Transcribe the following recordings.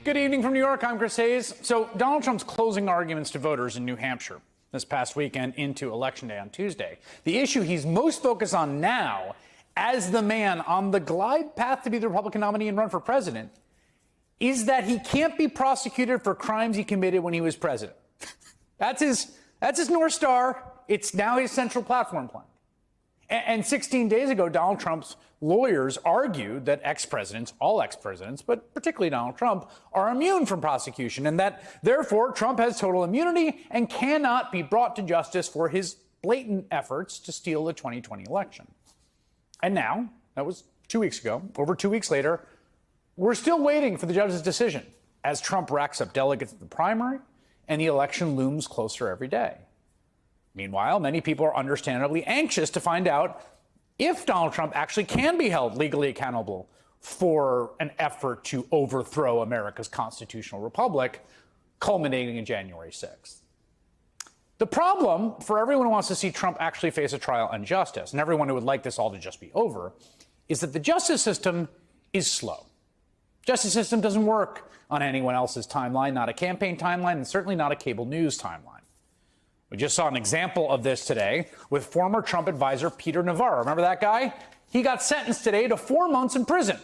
Good evening from New York. I'm Chris Hayes. So Donald Trump's closing arguments to voters in New Hampshire this past weekend into Election Day on Tuesday. The issue he's most focused on now, as the man on the glide path to be the Republican nominee and run for president, is that he can't be prosecuted for crimes he committed when he was president. That's his North Star. It's now his central platform plan. And 16 days ago, Donald Trump's lawyers argued that ex-presidents, all ex-presidents, but particularly Donald Trump, are immune from prosecution, and that, therefore, Trump has total immunity and cannot be brought to justice for his blatant efforts to steal the 2020 election. And now, that was 2 weeks ago, over 2 weeks later, we're still waiting for the judge's decision as Trump racks up delegates at the primary and the election looms closer every day. Meanwhile, many people are understandably anxious to find out if Donald Trump actually can be held legally accountable for an effort to overthrow America's constitutional republic, culminating in January 6th. The problem for everyone who wants to see Trump actually face a trial on justice, and everyone who would like this all to just be over, is that the justice system is slow. Justice system doesn't work on anyone else's timeline, not a campaign timeline, and certainly not a cable news timeline. We just saw an example of this today with former Trump advisor Peter Navarro. Remember that guy? He got sentenced today to 4 months in prison.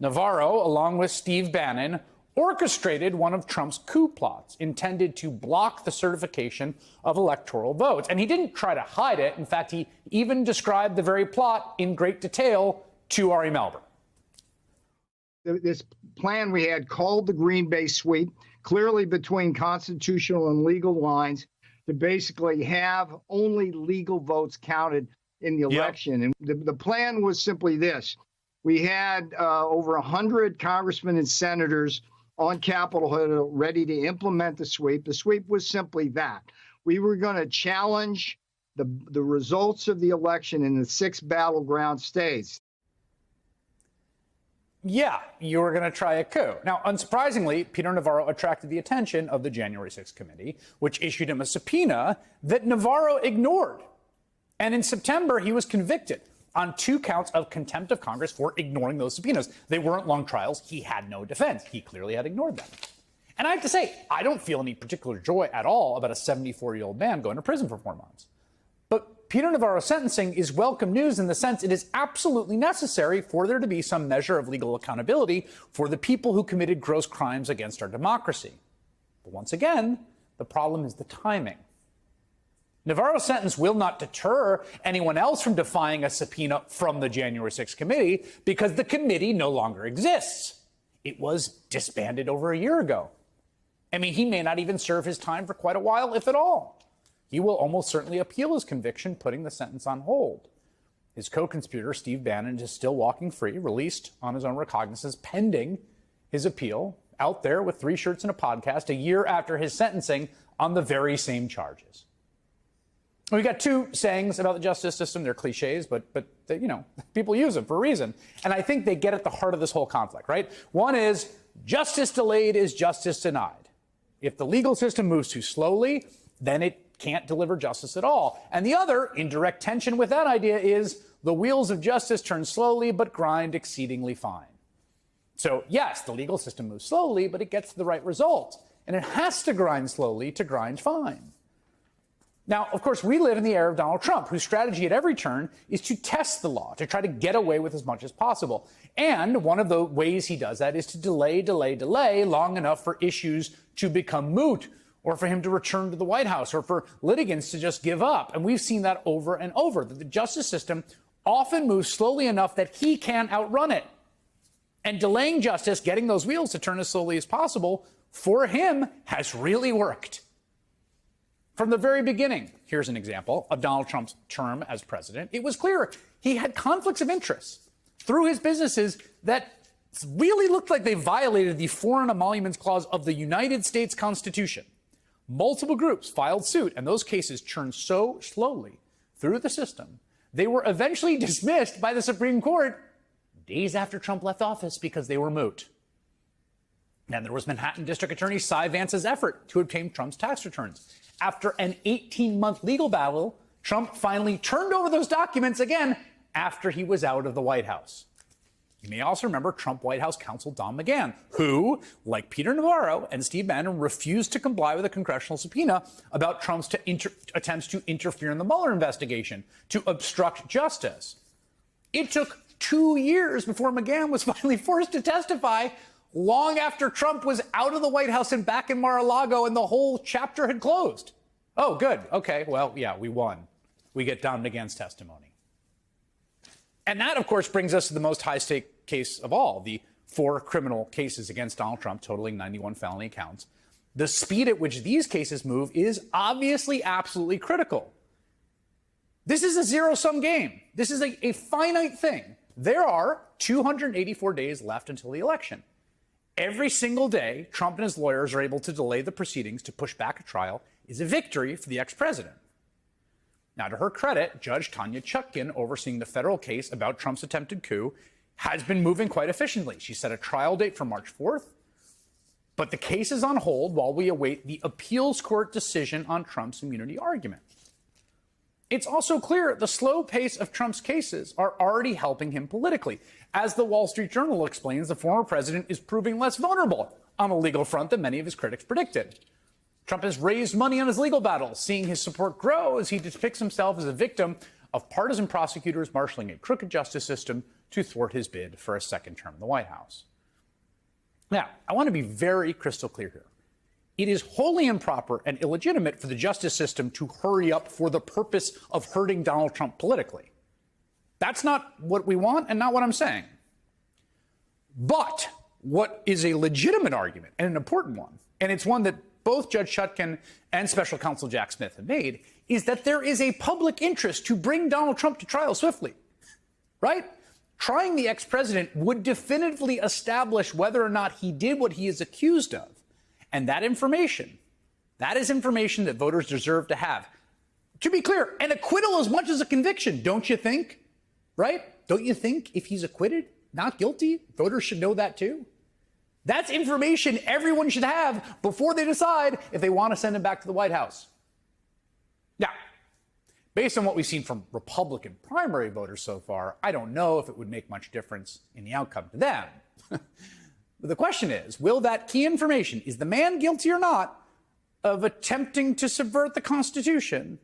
Navarro, along with Steve Bannon, orchestrated one of Trump's coup plots intended to block the certification of electoral votes. And he didn't try to hide it. In fact, he even described the very plot in great detail to Ari Melber. This plan we had called the Green Bay Sweep, clearly between constitutional and legal lines, to basically have only legal votes counted in the election. Yep. And the plan was simply this. We had over 100 congressmen and senators on Capitol Hill ready to implement the sweep. The sweep was simply that. We were going to challenge the results of the election in the 6 battleground states. Yeah, you were going to try a coup. Now, unsurprisingly, Peter Navarro attracted the attention of the January 6th committee, which issued him a subpoena that Navarro ignored. And in September, he was convicted on 2 counts of contempt of Congress for ignoring those subpoenas. They weren't long trials. He had no defense. He clearly had ignored them. And I have to say, I don't feel any particular joy at all about a 74-year-old man going to prison for 4 months. But Peter Navarro's sentencing is welcome news in the sense it is absolutely necessary for there to be some measure of legal accountability for the people who committed gross crimes against our democracy. But once again, the problem is the timing. Navarro's sentence will not deter anyone else from defying a subpoena from the January 6th committee because the committee no longer exists. It was disbanded over a year ago. I mean, he may not even serve his time for quite a while, if at all. He will almost certainly appeal his conviction, putting the sentence on hold. His co-conspirator, Steve Bannon, is still walking free, released on his own recognizance, pending his appeal, out there with 3 shirts and a podcast a year after his sentencing on the very same charges. We got 2 sayings about the justice system. They're cliches, but they, people use them for a reason. And I think they get at the heart of this whole conflict, right? One is justice delayed is justice denied. If the legal system moves too slowly, then it can't deliver justice at all. And the other, in direct tension with that idea, is the wheels of justice turn slowly but grind exceedingly fine. So yes, the legal system moves slowly, but it gets the right result. And it has to grind slowly to grind fine. Now, of course, we live in the era of Donald Trump, whose strategy at every turn is to test the law, to try to get away with as much as possible. And one of the ways he does that is to delay long enough for issues to become moot, or for him to return to the White House, or for litigants to just give up. And we've seen that over and over, that the justice system often moves slowly enough that he can outrun it. And delaying justice, getting those wheels to turn as slowly as possible, for him has really worked. From the very beginning, here's an example of Donald Trump's term as president. It was clear he had conflicts of interest through his businesses that really looked like they violated the Foreign Emoluments Clause of the United States Constitution. Multiple groups filed suit, and those cases churned so slowly through the system, they were eventually dismissed by the Supreme Court days after Trump left office because they were moot. Then there was Manhattan District Attorney Cy Vance's effort to obtain Trump's tax returns. After an 18-month legal battle, Trump finally turned over those documents again after he was out of the White House. You may also remember Trump White House counsel Don McGahn, who, like Peter Navarro and Steve Bannon, refused to comply with a congressional subpoena about Trump's attempts to interfere in the Mueller investigation, to obstruct justice. It took 2 years before McGahn was finally forced to testify, long after Trump was out of the White House and back in Mar-a-Lago and the whole chapter had closed. Oh, good. Okay, well, yeah, we won. We get Don McGahn's testimony. And that, of course, brings us to the most high-stake case of all, the 4 criminal cases against Donald Trump, totaling 91 felony counts. The speed at which these cases move is obviously absolutely critical. This is a zero-sum game. This is a finite thing. There are 284 days left until the election. Every single day, Trump and his lawyers are able to delay the proceedings to push back a trial is a victory for the ex-president. Now, to her credit, Judge Tanya Chutkan, overseeing the federal case about Trump's attempted coup, has been moving quite efficiently. She set a trial date for March 4th, but the case is on hold while we await the appeals court decision on Trump's immunity argument. It's also clear the slow pace of Trump's cases are already helping him politically. As the Wall Street Journal explains, the former president is proving less vulnerable on a legal front than many of his critics predicted. Trump has raised money on his legal battles, seeing his support grow as he depicts himself as a victim of partisan prosecutors marshaling a crooked justice system to thwart his bid for a second term in the White House. Now, I want to be very crystal clear here. It is wholly improper and illegitimate for the justice system to hurry up for the purpose of hurting Donald Trump politically. That's not what we want and not what I'm saying. But what is a legitimate argument and an important one, and it's one that both Judge Chutkan and Special Counsel Jack Smith have made, is that there is a public interest to bring Donald Trump to trial swiftly, right? Trying the ex-president would definitively establish whether or not he did what he is accused of. And that is information that voters deserve to have. To be clear, an acquittal as much as a conviction, don't you think? Right? Don't you think if he's acquitted, not guilty, voters should know that too? That's information everyone should have before they decide if they want to send him back to the White House. Now, based on what we've seen from Republican primary voters so far, I don't know if it would make much difference in the outcome to them. But the question is, will that key information, is the man guilty or not of attempting to subvert the Constitution?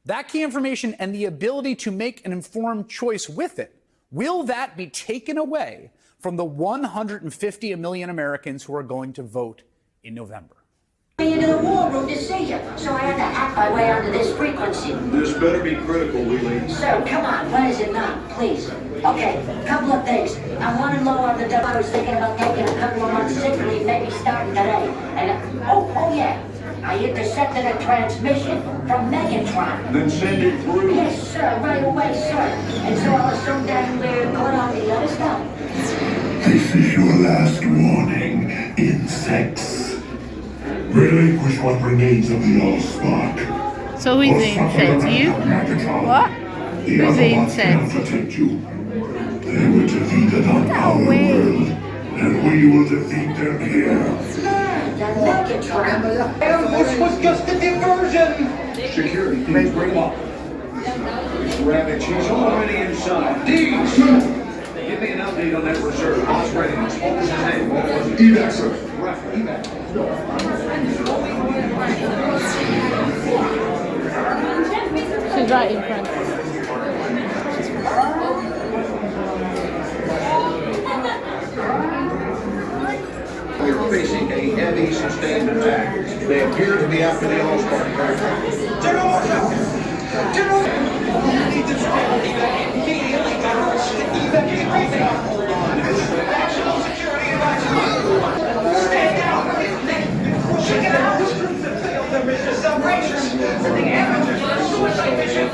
That key information and the ability to make an informed choice with it, will that be taken away from the 150 million Americans who are going to vote in November? Into the war room to see you, so I had to hack my way onto this frequency. This better be critical, Wheelie. So, come on, when is it not, please? Okay, couple of things. I'm running low on the dough. I was thinking about taking a couple of months sick leave, maybe starting today. And, oh yeah, I intercepted a transmission from Megatron. Then send it through. Yes, sir, right away, sir. And so I'll assume that we're going on the other stuff. This is your last warning, insects. Relinquish what remains of the Allspark. So who's the insect? You? What? Who's the insect? Protect you. They were defeated on our world, and we will defeat them here. The Megatron. This was just a diversion. Security, please bring him up. Ravage, he's already inside. Deeds! Give me an update on that reserve. What's readiness? What was his name? What was it? Evac, sir. Right, evac. She's right in front. We are facing a heavy, sustained attack. They appear to be after the Allspark craft. General Marshall! General! Need to immediately evacuate everything. National security advisory. Stand down. Check it out. There is a celebration. The amateurs suicide mission.